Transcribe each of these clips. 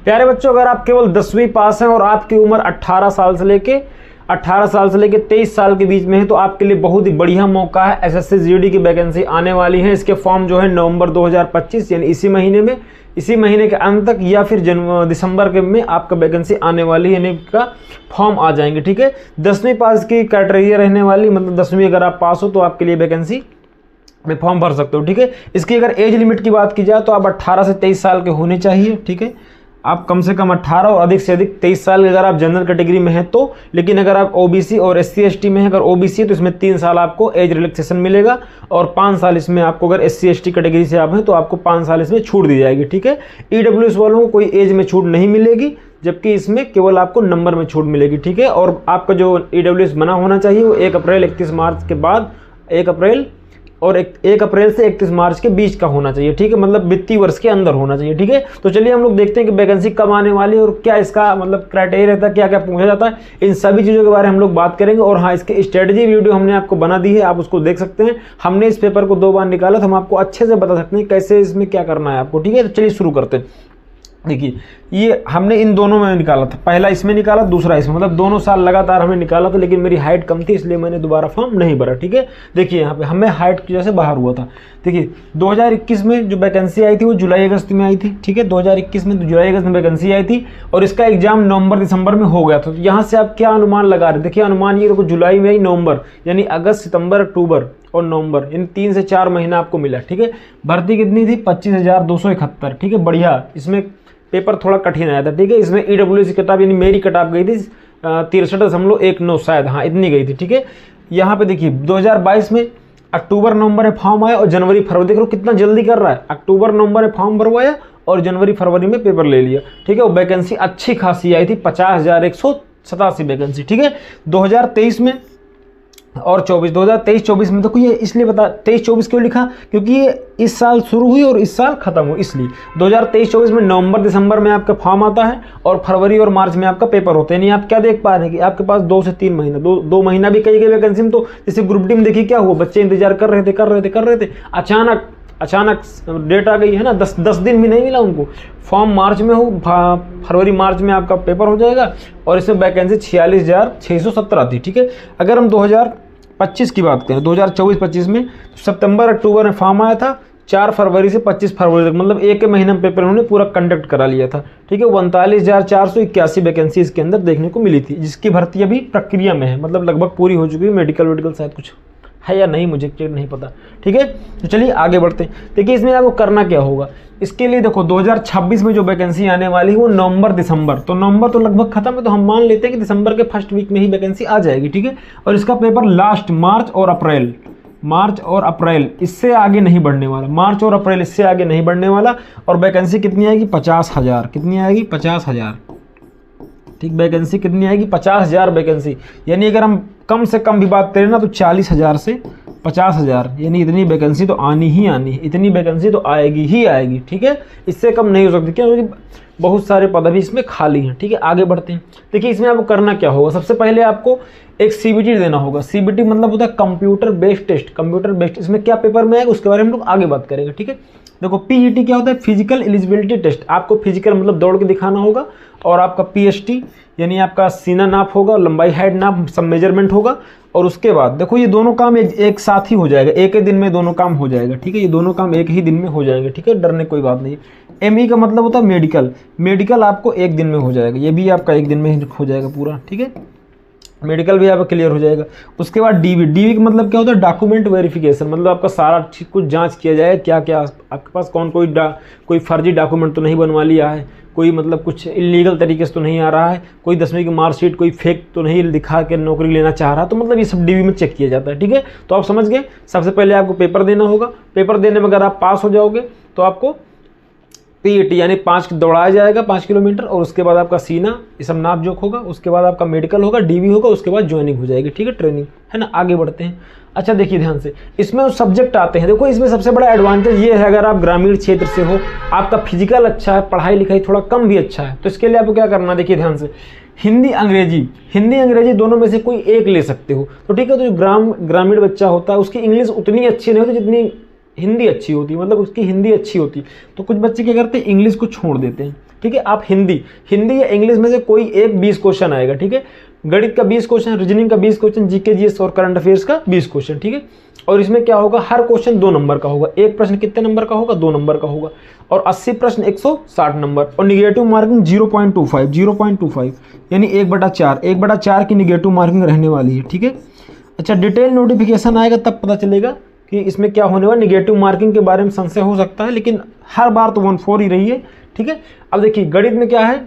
प्यारे बच्चों, अगर आप केवल 10वीं पास हैं और आपकी उम्र 18 साल से लेके 23 साल के बीच में है तो आपके लिए बहुत ही बढ़िया मौका है। एसएससी जीडी की वैकेंसी आने वाली है। इसके फॉर्म जो है नवंबर 2025 यानी इसी महीने के अंत तक या फिर दिसंबर के में आपका वैकेंसी आने वाली है, यानी का फॉर्म आ जाएंगे। ठीक है, 10वीं पास की क्राइटेरिया रहने वाली, मतलब 10वीं अगर आप पास हो तो आपके लिए वैकेंसी में फॉर्म भर सकते हो। ठीक है, इसकी अगर एज लिमिट की बात की जाए तो आप 18 से 23 साल के होने चाहिए। ठीक है, आप कम से कम 18 और अधिक से अधिक 23 साल अगर आप जनरल कैटेगरी में हैं तो। लेकिन अगर आप ओबीसी और एससी एसटी में हैं, अगर ओबीसी है तो इसमें 3 साल आपको एज रिलैक्सेशन मिलेगा और 5 साल इसमें आपको, अगर एससी एसटी कैटेगरी से आप हैं तो आपको 5 साल इसमें छूट दी जाएगी। ठीक है, ईडब्ल्यूएस वालों को कोई एज में छूट नहीं मिलेगी, जबकि इसमें केवल आपको नंबर में छूट मिलेगी। ठीक है, और आपका जो ईडब्ल्यूएस बना होना चाहिए वो 1 अप्रैल 31 मार्च के बाद 1 अप्रैल से 31 मार्च के बीच का होना चाहिए। ठीक है, मतलब वित्तीय वर्ष के अंदर होना चाहिए। ठीक है, तो चलिए हम लोग देखते हैं कि वैकेंसी कब आने वाली है और क्या इसका मतलब क्राइटेरिया रहता है, क्या क्या पूछा जाता है, इन सभी चीज़ों के बारे में हम लोग बात करेंगे। और हाँ, इसके स्ट्रेटजी वीडियो हमने आपको बना दी है, आप उसको देख सकते हैं। हमने इस पेपर को 2 बार निकाला तो हम आपको अच्छे से बता सकते हैं कैसे इसमें क्या करना है आपको। ठीक है, तो चलिए शुरू करते हैं। देखिए, ये हमने इन दोनों में निकाला था, पहला इसमें निकाला, दूसरा इसमें, मतलब दोनों साल लगातार हमने निकाला था। लेकिन मेरी हाइट कम थी इसलिए मैंने दोबारा फॉर्म नहीं भरा। ठीक है, देखिए यहाँ पे हमें हाइट की वजह से बाहर हुआ था। देखिए 2021 में जो वैकेंसी आई थी वो जुलाई अगस्त में आई थी। ठीक है, 2021 में जुलाई अगस्त में वैकेंसी आई थी और इसका एग्जाम नवंबर दिसंबर में हो गया था। तो यहाँ से आप क्या अनुमान लगा रहे हैं? देखिए अनुमान ये देखो, जुलाई में आई, नवंबर यानी अगस्त सितंबर अक्टूबर और नवंबर, इन 3 से 4 महीना आपको मिला। ठीक है, भर्ती कितनी थी? 25,271। ठीक है, बढ़िया। इसमें पेपर थोड़ा कठिन आया था। ठीक है, इसमें ईडब्ल्यूएस की कटाप यानी मेरी कटाप गई थी 63.19 शायद, हाँ इतनी गई थी। ठीक है, यहाँ पे देखिए 2022 में अक्टूबर नवंबर में फॉर्म आया और जनवरी फरवरी, देख लो कितना जल्दी कर रहा है। अक्टूबर नवंबर में फॉर्म भरवाया और जनवरी फरवरी में पेपर ले लिया। ठीक है, वो वैकेंसी अच्छी खासी आई थी, 50,187 वैकेंसी। ठीक है, 2023 में और 2023-24 में, देखो ये इसलिए बता 23-24 क्यों लिखा, क्योंकि ये इस साल शुरू हुई और इस साल खत्म हुई, इसलिए 2023-24 में नवंबर दिसंबर में आपका फॉर्म आता है और फरवरी और मार्च में आपका पेपर होते हैं। यानी आप क्या देख पा रहे हैं कि आपके पास 2 से 3 महीना, दो महीना भी कई वैकेंसी में। तो जैसे ग्रुप डी में देखिए क्या हुआ, बच्चे इंतजार कर रहे थे, अचानक डेट आ गई है ना, 10 दिन भी नहीं मिला उनको। फॉर्म मार्च में हो, फरवरी मार्च में आपका पेपर हो जाएगा और इसमें वैकेंसी 46,617 थी। ठीक है, अगर हम 2025 की बात करें, 2024-25 में सितंबर अक्टूबर में फॉर्म आया था, 4 फरवरी से 25 फरवरी तक, मतलब एक महीने में पेपर उन्होंने पूरा कंडक्ट करा लिया था। ठीक है, 39,481 वैकेंसी इसके अंदर देखने को मिली थी, जिसकी भर्ती अभी प्रक्रिया में है, मतलब लगभग पूरी हो चुकी है। मेडिकल शायद कुछ है या नहीं, मुझे नहीं पता। ठीक है, तो चलिए आगे बढ़ते हैं। देखिए इसमें आपको करना क्या होगा, इसके लिए देखो 2026 में जो वैकेंसी आने वाली है वो नवंबर दिसंबर, तो नवंबर तो लगभग खत्म है, तो हम मान लेते हैं कि दिसंबर के फर्स्ट वीक में ही वैकेंसी आ जाएगी। ठीक है, और इसका पेपर लास्ट मार्च और अप्रैल इससे आगे नहीं बढ़ने वाला, मार्च और अप्रैल इससे आगे नहीं बढ़ने वाला। और वैकेंसी कितनी आएगी? 50,000। कितनी आएगी? 50,000। ठीक, वैकेंसी कितनी आएगी? 50,000 वैकेंसी। यानी अगर हम कम से कम भी बात करें ना तो 40,000 से 50,000, यानी इतनी वैकेंसी तो आनी ही आनी है, इतनी वैकेंसी तो आएगी ही आएगी। ठीक है, इससे कम नहीं हो सकती, क्योंकि बहुत सारे पद भी इसमें खाली हैं। ठीक है, आगे बढ़ते हैं। देखिए इसमें आपको करना क्या होगा, सबसे पहले आपको एक सीबीटी देना होगा। सीबीटी मतलब होता है कंप्यूटर बेस्ड टेस्ट। इसमें क्या पेपर में आएगा उसके बारे में हम लोग आगे बात करेंगे। ठीक है, देखो पीईटी क्या होता है? Physical eligibility test. आपको फिजिकल मतलब दौड़ के दिखाना होगा, और आपका पीएसटी यानी आपका सीना नाप होगा, लंबाई हाइट नाप, सब मेजरमेंट होगा। और उसके बाद देखो ये दोनों काम एक साथ ही हो जाएगा, एक ही दिन में दोनों काम हो जाएगा। ठीक है, ये दोनों काम एक ही दिन में हो जाएंगे। ठीक है, डरने कोई बात नहीं। एमई का मतलब होता है मेडिकल आपको एक दिन में हो जाएगा, ये भी आपका एक दिन में ही हो जाएगा पूरा। ठीक है, मेडिकल भी आपका क्लियर हो जाएगा। उसके बाद डीवी का मतलब क्या होता है? डॉक्यूमेंट वेरिफिकेशन, मतलब आपका सारा चीज कुछ जांच किया जाए, क्या क्या आपके पास कोई फर्जी डॉक्यूमेंट तो नहीं बनवा लिया है, कोई मतलब कुछ इलीगल तरीके से तो नहीं आ रहा है, कोई 10वीं की मार्कशीट कोई फेक तो नहीं दिखा के नौकरी लेना चाह रहा, तो मतलब ये सब डीवी में चेक किया जाता है। ठीक है, तो आप समझ गए। सबसे पहले आपको पेपर देना होगा, पेपर देने में अगर आप पास हो जाओगे तो आपको पीईटी यानी 5 दौड़ाया जाएगा 5 किलोमीटर, और उसके बाद आपका सीना ये सब नाप जोक होगा, उसके बाद आपका मेडिकल होगा, डीवी होगा, उसके बाद ज्वाइनिंग हो जाएगी। ठीक है, ट्रेनिंग है ना। आगे बढ़ते हैं। अच्छा देखिए ध्यान से, इसमें सब्जेक्ट आते हैं। देखो इसमें सबसे बड़ा एडवांटेज ये है, अगर आप ग्रामीण क्षेत्र से हो, आपका फिजिकल अच्छा है, पढ़ाई लिखाई थोड़ा कम भी अच्छा है, तो इसके लिए आपको क्या करना है? देखिए ध्यान से, हिंदी अंग्रेजी दोनों में से कोई एक ले सकते हो। तो ठीक है, तो जो ग्रामीण बच्चा होता है उसकी इंग्लिश उतनी अच्छी नहीं होती जितनी हिंदी अच्छी होती है, मतलब उसकी हिंदी अच्छी होती है। तो कुछ बच्चे क्या करते हैं? इंग्लिश को छोड़ देते हैं। ठीक है। आप हिंदी या इंग्लिश में से कोई एक 20 क्वेश्चन आएगा, ठीक है। गणित का 20 क्वेश्चन, रीजनिंग का 20 क्वेश्चन, जीके जीएस और करंट अफेयर्स का 20 क्वेश्चन, ठीक है। और इसमें क्या होगा, हर क्वेश्चन 2 नंबर का होगा। एक प्रश्न कितने नंबर का होगा, 2 नंबर का होगा। और 80 प्रश्न 160 नंबर। और निगेटिव मार्किंग 0.25 यानी 1/4 की निगेटिव मार्किंग रहने वाली है, ठीक है। अच्छा, डिटेल नोटिफिकेशन आएगा तब पता चलेगा कि इसमें क्या होने वाला। निगेटिव मार्किंग के बारे में संशय हो सकता है, लेकिन हर बार तो 1/4 ही रही है, ठीक है। अब देखिए गणित में क्या है,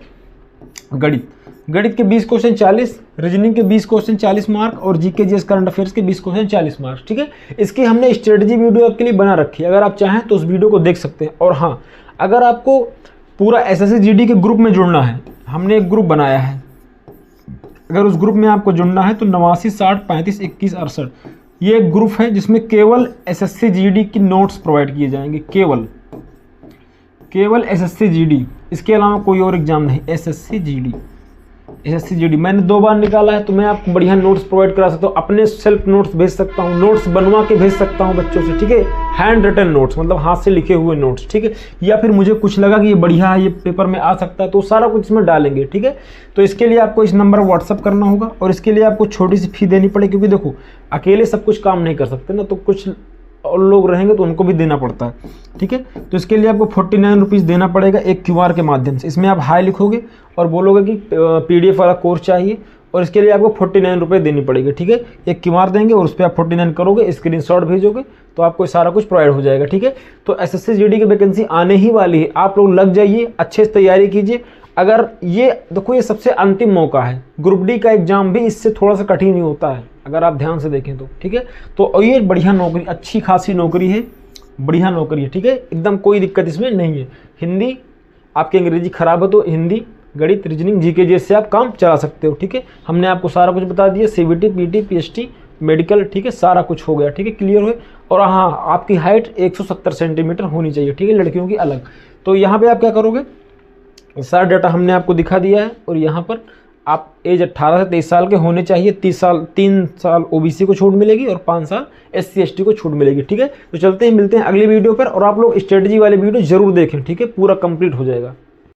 गणित के 20 क्वेश्चन 40, रीजनिंग के 20 क्वेश्चन 40 मार्क और जीके जीएस करंट अफेयर्स के 20 क्वेश्चन 40 मार्क, ठीक है। इसकी हमने स्ट्रेटजी वीडियो आपके लिए बना रखी है, अगर आप चाहें तो उस वीडियो को देख सकते हैं। और हाँ, अगर आपको पूरा एसएससी जीडी के ग्रुप में जुड़ना है, हमने एक ग्रुप बनाया है, अगर उस ग्रुप में आपको जुड़ना है तो 89 60 35 21 68 ये एक ग्रुप है जिसमें केवल एसएससी जीडी की नोट्स प्रोवाइड किए जाएंगे, केवल एसएससी जीडी, इसके अलावा कोई और एग्जाम नहीं। एसएससी जीडी मैंने 2 बार निकाला है, तो मैं आपको बढ़िया नोट्स प्रोवाइड करा सकता हूँ। अपने सेल्फ नोट्स भेज सकता हूँ, नोट्स बनवा के भेज सकता हूँ बच्चों से, ठीक है। हैंड रिटन नोट्स, मतलब हाथ से लिखे हुए नोट्स, ठीक है। या फिर मुझे कुछ लगा कि ये बढ़िया है, ये पेपर में आ सकता है, तो सारा कुछ इसमें डालेंगे, ठीक है। तो इसके लिए आपको इस नंबर व्हाट्सअप करना होगा और इसके लिए आपको छोटी सी फी देनी पड़ेगी, क्योंकि देखो अकेले सब कुछ काम नहीं कर सकते ना, तो कुछ और लोग रहेंगे तो उनको भी देना पड़ता है, ठीक है। तो इसके लिए आपको 49 रुपीज़ देना पड़ेगा एक क्यूआर के माध्यम से। इसमें आप हाई लिखोगे और बोलोगे कि पीडीएफ वाला कोर्स चाहिए, और इसके लिए आपको 49 रुपये देनी पड़ेगी, ठीक है। एक क्यूआर देंगे और उस पर आप 49 करोगे, स्क्रीनशॉट भेजोगे तो आपको सारा कुछ प्रोवाइड हो जाएगा, ठीक है। तो एसएससी जीडी की वैकेंसी आने ही वाली है, आप लोग लग जाइए, अच्छे से तैयारी कीजिए। अगर ये देखो, ये सबसे अंतिम मौका है, ग्रुप डी का एग्जाम भी इससे थोड़ा सा कठिन ही होता है अगर आप ध्यान से देखें तो, ठीक है। तो ये बढ़िया नौकरी, अच्छी खासी नौकरी है, बढ़िया नौकरी है, ठीक है। एकदम कोई दिक्कत इसमें नहीं है। हिंदी आपकी अंग्रेजी खराब है तो हिंदी, गणित, रीजनिंग, जीके जैसे आप काम चला सकते हो, ठीक है। हमने आपको सारा कुछ बता दिया, सीबीटी, पीटी, पीएचटी, मेडिकल, ठीक है, सारा कुछ हो गया, ठीक है, क्लियर हुए। और हाँ, आपकी हाइट 170 सेंटीमीटर होनी चाहिए, ठीक है, लड़कियों की अलग। तो यहाँ पे आप क्या करोगे, सारा डाटा हमने आपको दिखा दिया है। और यहाँ पर आप एज 18 से 23 साल के होने चाहिए, 3 साल ओबीसी को छूट मिलेगी और 5 साल एससी एसटी को छूट मिलेगी, ठीक है। तो चलते हैं, मिलते हैं अगली वीडियो पर। और आप लोग स्ट्रेटजी वाले वीडियो जरूर देखें, ठीक है, पूरा कंप्लीट हो जाएगा।